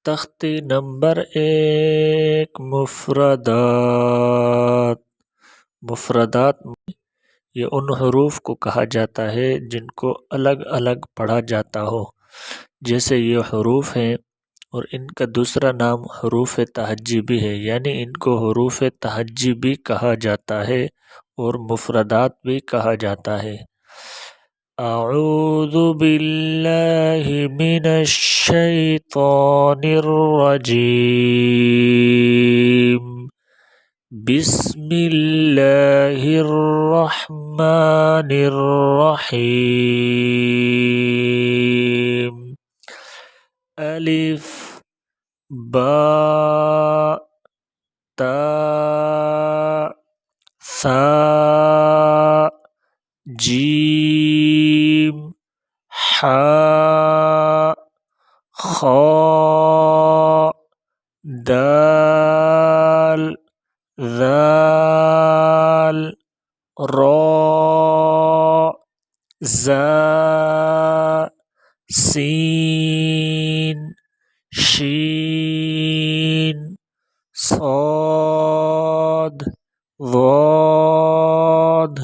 تختی نمبر 1 مفردات۔ مفردات یہ ان حروف کو کہا جاتا ہے جن کو الگ الگ پڑھا جاتا ہو، جیسے یہ حروف ہیں، اور ان کا دوسرا نام حروف تہجیبی ہے، یعنی ان کو حروف تہجیبی کہا جاتا ہے اور مفردات بھی کہا جاتا ہے۔ اعوذ باللہ من الشیطان الرجیم، بسم اللہ الرحمن الرحیم، الف با تا ثا جیم حا خا دال ذال را زا سین شین صاد ضاد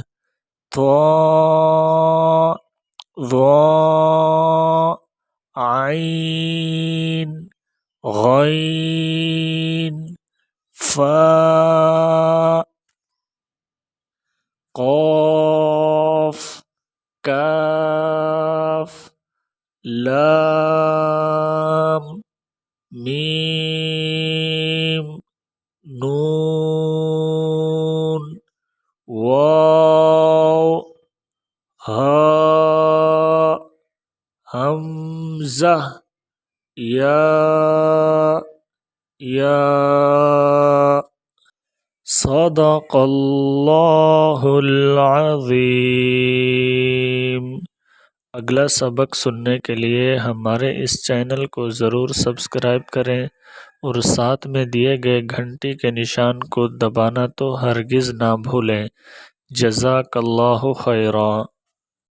طاء ظاء عین غین فاء قاف کاف لام میم نون واو ہاء حمزہ یا صدق اللہ العظیم۔ اگلا سبق سننے کے لیے ہمارے اس چینل کو ضرور سبسکرائب کریں اور ساتھ میں دیے گئے گھنٹی کے نشان کو دبانا تو ہرگز نہ بھولیں۔ جزاک اللہ خیرا۔